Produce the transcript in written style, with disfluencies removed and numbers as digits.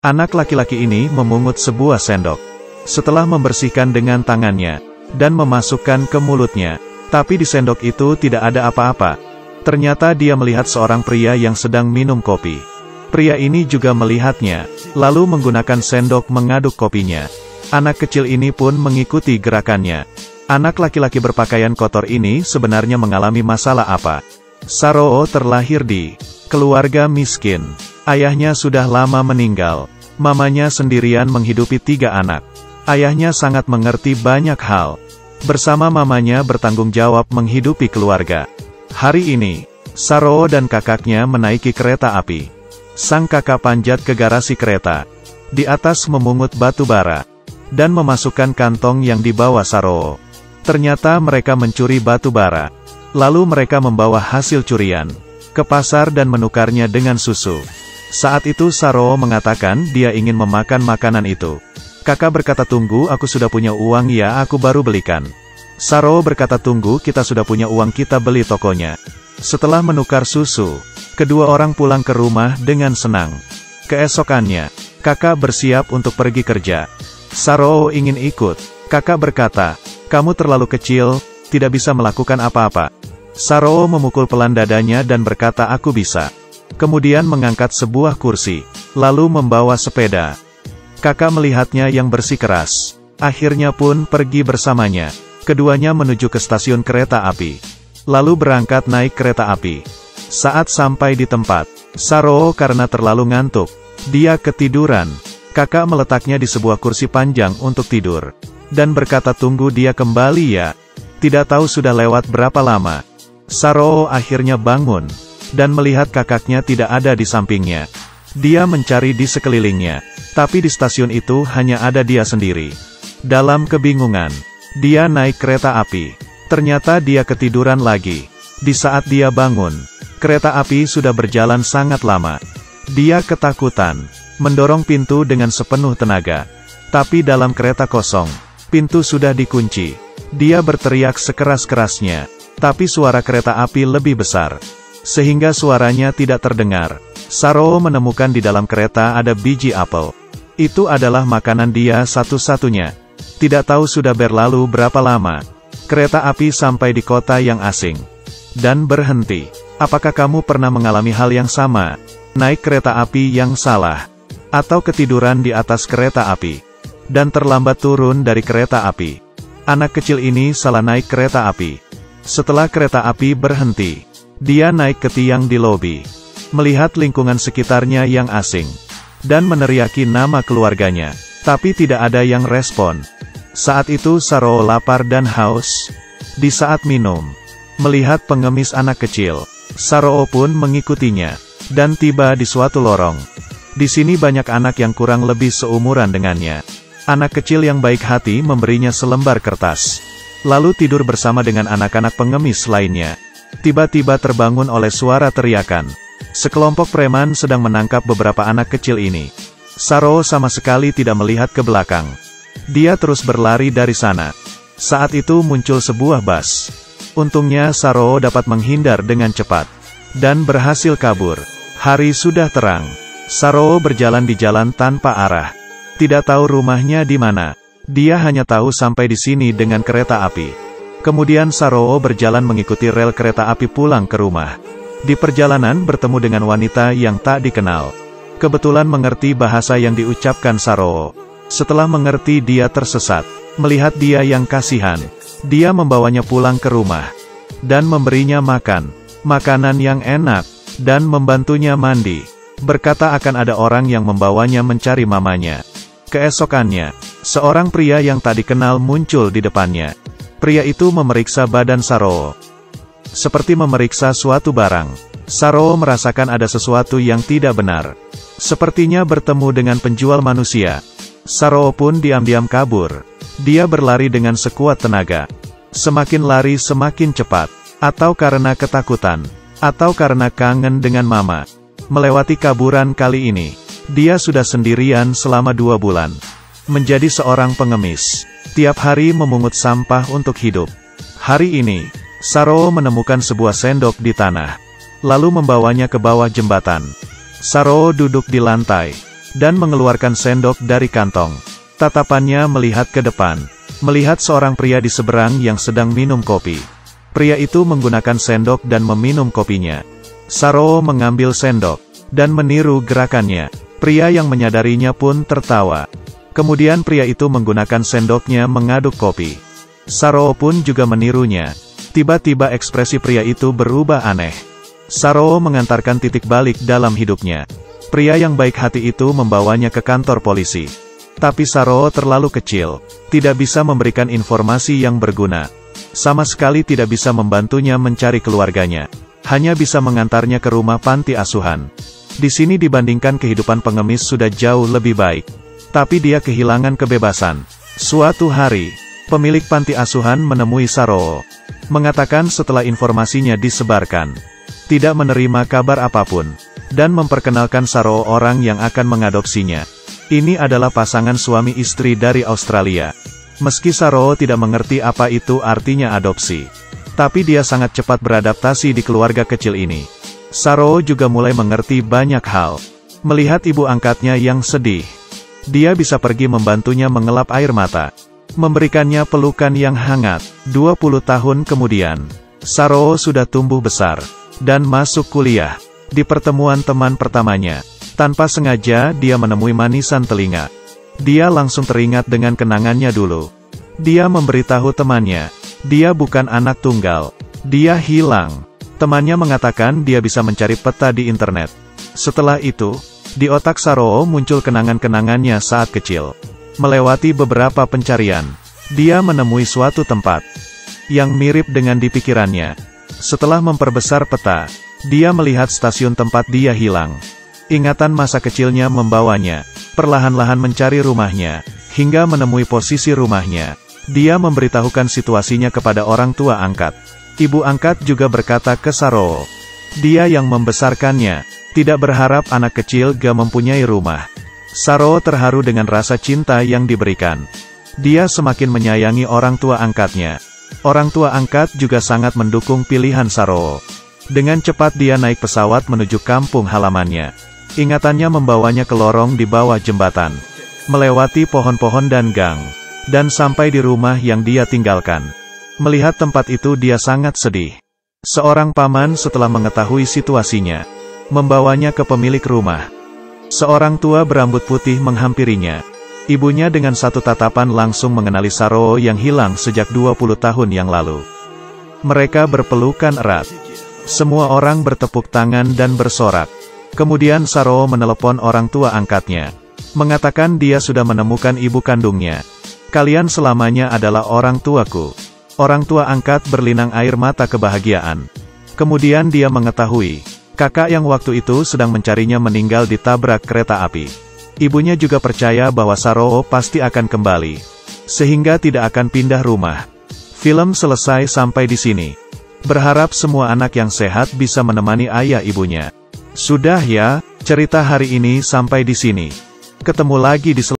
Anak laki-laki ini memungut sebuah sendok. Setelah membersihkan dengan tangannya, dan memasukkan ke mulutnya. Tapi di sendok itu tidak ada apa-apa. Ternyata dia melihat seorang pria yang sedang minum kopi. Pria ini juga melihatnya, lalu menggunakan sendok mengaduk kopinya. Anak kecil ini pun mengikuti gerakannya. Anak laki-laki berpakaian kotor ini sebenarnya mengalami masalah apa? Saroo terlahir di keluarga miskin. Ayahnya sudah lama meninggal. Mamanya sendirian menghidupi 3 anak. Ayahnya sangat mengerti banyak hal. Bersama mamanya bertanggung jawab menghidupi keluarga. Hari ini, Saroo dan kakaknya menaiki kereta api. Sang kakak panjat ke garasi kereta. Di atas memungut batu bara. Dan memasukkan kantong yang dibawa Saroo. Ternyata mereka mencuri batu bara. Lalu mereka membawa hasil curian ke pasar dan menukarnya dengan susu. Saat itu Saroo mengatakan dia ingin memakan makanan itu. Kakak berkata, tunggu, aku sudah punya uang ya, aku baru belikan. Saroo berkata, tunggu, kita sudah punya uang, kita beli tokonya. Setelah menukar susu, kedua orang pulang ke rumah dengan senang. Keesokannya, kakak bersiap untuk pergi kerja. Saroo ingin ikut. Kakak berkata, kamu terlalu kecil, tidak bisa melakukan apa-apa. Saroo memukul pelan dadanya dan berkata, aku bisa. Kemudian mengangkat sebuah kursi, lalu membawa sepeda. Kakak melihatnya yang bersikeras. Akhirnya pun pergi bersamanya. Keduanya menuju ke stasiun kereta api. Lalu berangkat naik kereta api. Saat sampai di tempat, Saroo karena terlalu ngantuk, dia ketiduran. Kakak meletaknya di sebuah kursi panjang untuk tidur. Dan berkata, tunggu, dia kembali ya. Tidak tahu sudah lewat berapa lama. Saroo akhirnya bangun. Dan melihat kakaknya tidak ada di sampingnya. Dia mencari di sekelilingnya. Tapi di stasiun itu hanya ada dia sendiri. Dalam kebingungan, dia naik kereta api. Ternyata dia ketiduran lagi. Di saat dia bangun, kereta api sudah berjalan sangat lama. Dia ketakutan, mendorong pintu dengan sepenuh tenaga. Tapi dalam kereta kosong, pintu sudah dikunci. Dia berteriak sekeras-kerasnya. Tapi suara kereta api lebih besar. Sehingga suaranya tidak terdengar. Saroo menemukan di dalam kereta ada biji apel. Itu adalah makanan dia satu-satunya. Tidak tahu sudah berlalu berapa lama. Kereta api sampai di kota yang asing. Dan berhenti. Apakah kamu pernah mengalami hal yang sama? Naik kereta api yang salah. Atau ketiduran di atas kereta api. Dan terlambat turun dari kereta api. Anak kecil ini salah naik kereta api. Setelah kereta api berhenti, dia naik ke tiang di lobi. Melihat lingkungan sekitarnya yang asing. Dan meneriaki nama keluarganya. Tapi tidak ada yang respon. Saat itu Saroo lapar dan haus. Di saat minum, melihat pengemis anak kecil, Saroo pun mengikutinya. Dan tiba di suatu lorong. Di sini banyak anak yang kurang lebih seumuran dengannya. Anak kecil yang baik hati memberinya selembar kertas. Lalu tidur bersama dengan anak-anak pengemis lainnya. Tiba-tiba terbangun oleh suara teriakan. Sekelompok preman sedang menangkap beberapa anak kecil ini. Saroo sama sekali tidak melihat ke belakang. Dia terus berlari dari sana. Saat itu muncul sebuah bus. Untungnya Saroo dapat menghindar dengan cepat. Dan berhasil kabur. Hari sudah terang. Saroo berjalan di jalan tanpa arah. Tidak tahu rumahnya di mana. Dia hanya tahu sampai di sini dengan kereta api. Kemudian Saroo berjalan mengikuti rel kereta api pulang ke rumah. Di perjalanan bertemu dengan wanita yang tak dikenal. Kebetulan mengerti bahasa yang diucapkan Saroo. Setelah mengerti dia tersesat. Melihat dia yang kasihan. Dia membawanya pulang ke rumah. Dan memberinya makan. Makanan yang enak. Dan membantunya mandi. Berkata akan ada orang yang membawanya mencari mamanya. Keesokannya, seorang pria yang tak dikenal muncul di depannya. Pria itu memeriksa badan Saroo. Seperti memeriksa suatu barang. Saroo merasakan ada sesuatu yang tidak benar. Sepertinya bertemu dengan penjual manusia. Saroo pun diam-diam kabur. Dia berlari dengan sekuat tenaga. Semakin lari semakin cepat. Atau karena ketakutan. Atau karena kangen dengan mama. Melewati kaburan kali ini, dia sudah sendirian selama 2 bulan. Menjadi seorang pengemis. Tiap hari memungut sampah untuk hidup. Hari ini, Saroo menemukan sebuah sendok di tanah. Lalu membawanya ke bawah jembatan. Saroo duduk di lantai. dan mengeluarkan sendok dari kantong. Tatapannya melihat ke depan, melihat seorang pria di seberang yang sedang minum kopi. Pria itu menggunakan sendok dan meminum kopinya. Saroo mengambil sendok dan meniru gerakannya. Pria yang menyadarinya pun tertawa. Kemudian pria itu menggunakan sendoknya mengaduk kopi. Saroo pun juga menirunya. Tiba-tiba ekspresi pria itu berubah aneh. Saroo mengantarkan titik balik dalam hidupnya. Pria yang baik hati itu membawanya ke kantor polisi. Tapi Saroo terlalu kecil, tidak bisa memberikan informasi yang berguna. Sama sekali tidak bisa membantunya mencari keluarganya. Hanya bisa mengantarnya ke rumah panti asuhan. Di sini dibandingkan kehidupan pengemis sudah jauh lebih baik. Tapi dia kehilangan kebebasan. Suatu hari, pemilik panti asuhan menemui Saroo. Mengatakan setelah informasinya disebarkan, tidak menerima kabar apapun, dan memperkenalkan Saroo orang yang akan mengadopsinya. Ini adalah pasangan suami istri dari Australia. Meski Saroo tidak mengerti apa itu artinya adopsi, tapi dia sangat cepat beradaptasi di keluarga kecil ini. Saroo juga mulai mengerti banyak hal. Melihat ibu angkatnya yang sedih, dia bisa pergi membantunya mengelap air mata, memberikannya pelukan yang hangat. 20 tahun kemudian, Saroo sudah tumbuh besar, dan masuk kuliah. Di pertemuan teman pertamanya, tanpa sengaja dia menemui manisan telinga. Dia langsung teringat dengan kenangannya dulu. Dia memberitahu temannya, dia bukan anak tunggal. Dia hilang. Temannya mengatakan dia bisa mencari peta di internet. Setelah itu, di otak Saroo muncul kenangan-kenangannya saat kecil. Melewati beberapa pencarian, dia menemui suatu tempat yang mirip dengan di pikirannya. Setelah memperbesar peta, dia melihat stasiun tempat dia hilang. Ingatan masa kecilnya membawanya, perlahan-lahan mencari rumahnya, hingga menemui posisi rumahnya. Dia memberitahukan situasinya kepada orang tua angkat. Ibu angkat juga berkata ke Saroo, dia yang membesarkannya, tidak berharap anak kecil gak mempunyai rumah. Saroo terharu dengan rasa cinta yang diberikan. Dia semakin menyayangi orang tua angkatnya. Orang tua angkat juga sangat mendukung pilihan Saroo. Dengan cepat dia naik pesawat menuju kampung halamannya. Ingatannya membawanya ke lorong di bawah jembatan, melewati pohon-pohon dan gang, dan sampai di rumah yang dia tinggalkan. Melihat tempat itu dia sangat sedih. Seorang paman setelah mengetahui situasinya, membawanya ke pemilik rumah. Seorang tua berambut putih menghampirinya. Ibunya dengan satu tatapan langsung mengenali Saroo yang hilang sejak 20 tahun yang lalu. Mereka berpelukan erat. Semua orang bertepuk tangan dan bersorak. Kemudian Saroo menelepon orang tua angkatnya, mengatakan dia sudah menemukan ibu kandungnya. Kalian selamanya adalah orang tuaku. Orang tua angkat berlinang air mata kebahagiaan. Kemudian dia mengetahui, kakak yang waktu itu sedang mencarinya meninggal ditabrak kereta api. Ibunya juga percaya bahwa Saroo pasti akan kembali, sehingga tidak akan pindah rumah. Film selesai sampai di sini. Berharap semua anak yang sehat bisa menemani ayah ibunya. Sudah ya, cerita hari ini sampai di sini. Ketemu lagi di